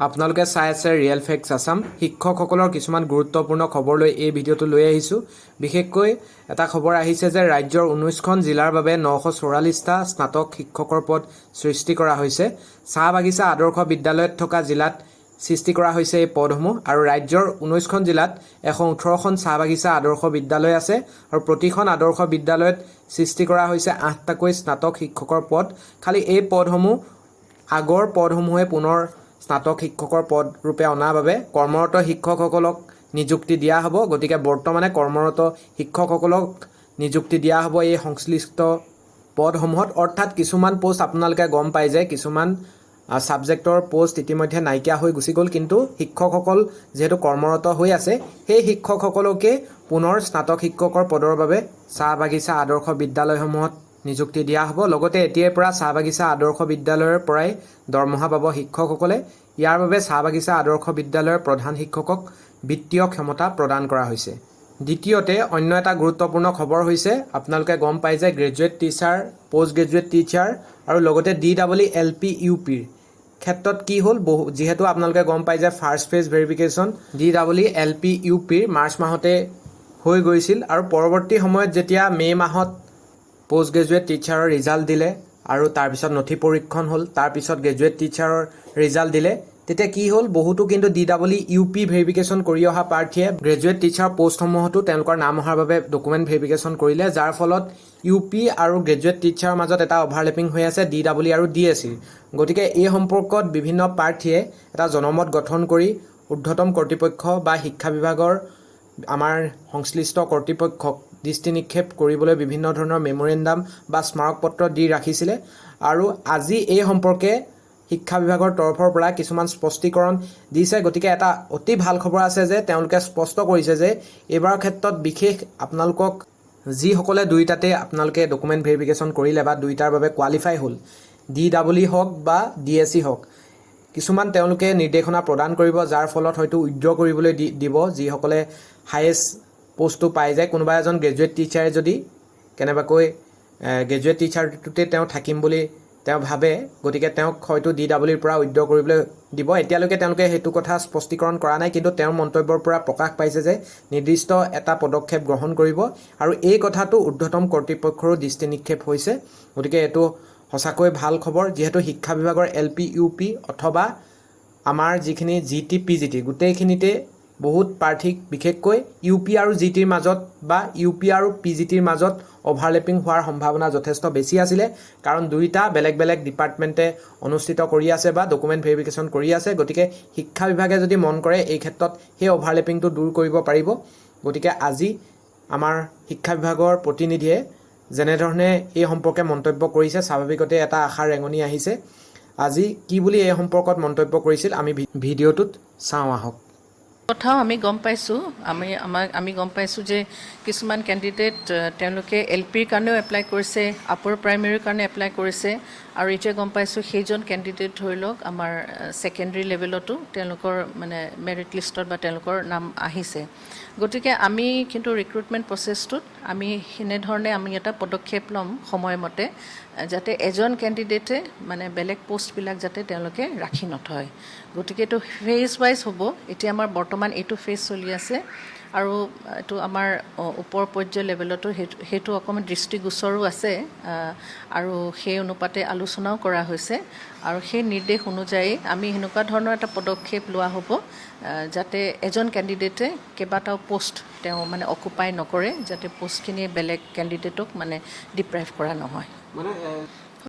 আপোনালোকে চাই আছে ৰিয়েল ফেক্টছ আছাম। শিক্ষকসকলৰ কিছুমান গুৰুত্বপূৰ্ণ খবৰ লৈ এই ভিডিঅ'টো লৈ আহিছোঁ। বিশেষকৈ এটা খবৰ আহিছে যে ৰাজ্যৰ 19খন জিলাৰ বাবে 944টা স্নাতক শিক্ষকৰ পদ সৃষ্টি কৰা হৈছে। চাহ বাগিচা আদৰ্শ বিদ্যালয়ত থকা জিলাত সৃষ্টি কৰা হৈছে এই পদসমূহ আৰু ৰাজ্যৰ 19খন জিলাত 118খন চাহ বাগিচা আদৰ্শ বিদ্যালয় আছে আৰু প্ৰতিখন আদৰ্শ বিদ্যালয়ত সৃষ্টি কৰা হৈছে 8টাকৈ স্নাতক শিক্ষকৰ পদ। খালি এই পদসমূহ আগৰ পদসমূহে পুনৰ স্নাতক শিক্ষকৰ পদ ৰূপে অনাৰ বাবে কৰ্মৰত শিক্ষকসকলক নিযুক্তি দিয়া হ'ব। গতিকে বৰ্তমানে কৰ্মৰত শিক্ষকসকলক নিযুক্তি দিয়া হ'ব এই সংশ্লিষ্ট পদসমূহত। অৰ্থাৎ কিছুমান পোষ্ট আপোনালোকে গম পায় যে কিছুমান ছাবজেক্টৰ পোষ্ট ইতিমধ্যে নাইকিয়া হৈ গুচি গ'ল, কিন্তু শিক্ষকসকল যিহেতু কৰ্মৰত হৈ আছে সেই শিক্ষকসকলকে পুনৰ স্নাতক শিক্ষকৰ পদৰ বাবে চাহ বাগিচা আদৰ্শ বিদ্যালয়সমূহত নিযুক্তি দিয়া হ'ব। লগতে এতিয়াৰ পৰা চাহ বাগিচা আদৰ্শ বিদ্যালয়ৰ পৰাই দৰমহা পাব শিক্ষকসকলে। ইয়াৰ বাবে চাহ বাগিচা আদৰ্শ বিদ্যালয়ৰ প্ৰধান শিক্ষকক বিত্তীয় ক্ষমতা প্ৰদান কৰা হৈছে। দ্বিতীয়তে অন্য এটা গুৰুত্বপূৰ্ণ খবৰ হৈছে আপোনালোকে গম পায় যে graduate teacher, post graduate teacher আৰু লগতে DEELP UPৰ ক্ষেত্ৰত কি হ'ল, যিহেতু আপোনালোকে গম পায় যে ফাৰ্ষ্ট ফেজ ভেৰিফিকেশ্যন DEELP UPৰ মাৰ্চ মাহতে হৈ গৈছিল আৰু পৰৱৰ্তী সময়ত যেতিয়া মে' মাহত পষ্ট গ্ৰেজুৱেট টিচাৰৰ ৰিজাল্ট দিলে আৰু তাৰপিছত নথি পৰীক্ষণ হ'ল, তাৰপিছত গ্ৰেজুৱেট টিচাৰৰ ৰিজাল্ট দিলে, তেতিয়া কি হ'ল, বহুতো কিন্তু DEELP ভেৰিফিকেশ্যন কৰি অহা প্ৰাৰ্থীয়ে গ্ৰেজুৱেট টিচাৰ পষ্টসমূহতো তেওঁলোকৰ নাম অহাৰ বাবে ডকুমেণ্ট ভেৰিফিকেশ্যন কৰিলে, যাৰ ফলত UP আৰু গ্ৰেজুৱেট টিচাৰৰ মাজত এটা অভাৰলেপিং হৈ আছে DEE আৰু DSEৰ। গতিকে এই সম্পৰ্কত বিভিন্ন প্ৰাৰ্থীয়ে এটা জনমত গঠন কৰি ঊৰ্ধ্বতম কৰ্তৃপক্ষ বা শিক্ষা বিভাগৰ আমাৰ সংশ্লিষ্ট কৰ্তৃপক্ষক দৃষ্টি নিক্ষেপ কৰিবলৈ বিভিন্ন ধৰণৰ মেমৰেণ্ডাম বা স্মাৰকপত্ৰ দি ৰাখিছিলে আৰু আজি এই সম্পৰ্কে শিক্ষা বিভাগৰ তৰফৰ পৰা কিছুমান স্পষ্টীকৰণ দিছে। গতিকে এটা অতি ভাল খবৰ আছে যে তেওঁলোকে স্পষ্ট কৰিছে যে এইবাৰৰ ক্ষেত্ৰত বিশেষ আপোনালোকক যিসকলে দুইটাতে আপোনালোকে ডকুমেণ্ট ভেৰিফিকেশ্যন কৰিলে বা দুইটাৰ বাবে কোৱালিফাই হ'ল, DEE হওক বা DSE হওক, কিছুমান তেওঁলোকে নিৰ্দেশনা প্ৰদান কৰিব, যাৰ ফলত হয়তো উইথড্ৰ কৰিবলৈ দিব যিসকলে হায়েষ্ট পষ্টটো পাই যায়। কোনোবা এজন গ্ৰেজুৱেট টিচাৰে যদি কেনেবাকৈ গ্ৰেজুৱেট টিচাৰটোতে তেওঁ থাকিম বুলি তেওঁ ভাবে, গতিকে তেওঁক হয়তো DEEৰ পৰা উইথড্ৰ কৰিবলৈ দিব। এতিয়ালৈকে তেওঁলোকে সেইটো কথা স্পষ্টীকৰণ কৰা নাই, কিন্তু তেওঁৰ মন্তব্যৰ পৰা প্ৰকাশ পাইছে যে নিৰ্দিষ্ট এটা পদক্ষেপ গ্ৰহণ কৰিব আৰু এই কথাটো ঊৰ্ধ্বতম কৰ্তৃপক্ষৰো দৃষ্টি নিক্ষেপ হৈছে। গতিকে এইটো সঁচাকৈ ভাল খবৰ, যিহেতু শিক্ষা বিভাগৰ LP UP অথবা আমাৰ যিখিনি GT PGT গোটেইখিনিতে বহুত প্ৰাৰ্থীক বিশেষকৈ UP আৰু GTৰ মাজত বা UP আৰু PGTৰ মাজত অভাৰলেপিং হোৱাৰ সম্ভাৱনা যথেষ্ট বেছি আছিলে, কাৰণ দুইটা বেলেগ বেলেগ ডিপাৰ্টমেণ্টে অনুষ্ঠিত কৰি আছে বা ডকুমেণ্ট ভেৰিফিকেশ্যন কৰি আছে। গতিকে শিক্ষা বিভাগে যদি মন কৰে এই ক্ষেত্ৰত সেই অভাৰলেপিংটো দূৰ কৰিব পাৰিব। গতিকে আজি আমাৰ শিক্ষা বিভাগৰ প্ৰতিনিধিয়ে যেনেধৰণে এই সম্পৰ্কে মন্তব্য কৰিছে, স্বাভাৱিকতে এটা আশাৰ ৰেঙনি আহিছে। আজি কি বুলি এই সম্পৰ্কত মন্তব্য কৰিছিল আমি ভিডিঅ'টোত চাওঁ আহক। কথাও আমি গম পাইছোঁ, আমি গম পাইছোঁ যে কিছুমান কেণ্ডিডেট তেওঁলোকে LPৰ কাৰণেও এপ্লাই কৰিছে, আপাৰ প্ৰাইমেৰীৰ কাৰণে এপ্লাই কৰিছে আৰু এতিয়া গম পাইছোঁ সেইজন কেণ্ডিডেট ধৰি লওক আমাৰ ছেকেণ্ডেৰী লেভেলতো তেওঁলোকৰ মানে মেৰিট লিষ্টত বা তেওঁলোকৰ নাম আহিছে। গতিকে আমি কিন্তু ৰিক্ৰুটমেণ্ট প্ৰচেছটোত আমি সেনেধৰণে আমি এটা পদক্ষেপ ল'ম সময়মতে, যাতে এজন কেণ্ডিডেটে মানে বেলেগ পষ্টবিলাক যাতে তেওঁলোকে ৰাখি নথয়। গতিকে এইটো ফেজ ৱাইজ হ'ব। এতিয়া আমাৰ বৰ্তমান এইটো ফেজ চলি আছে আৰু এইটো আমাৰ ওপৰ পৰ্যায়ৰ লেভেলতো সেইটো অকণমান দৃষ্টিগোচৰো আছে আৰু সেই অনুপাতে আলোচনাও কৰা হৈছে আৰু সেই নিৰ্দেশ অনুযায়ী আমি সেনেকুৱা ধৰণৰ এটা পদক্ষেপ লোৱা হ'ব যাতে এজন কেণ্ডিডেটে কেইবাটাও পোষ্ট তেওঁ মানে অকুপাই নকৰে, যাতে পোষ্টখিনি বেলেগ কেণ্ডিডেটক মানে ডিপ্ৰাইভ কৰা নহয়। মানে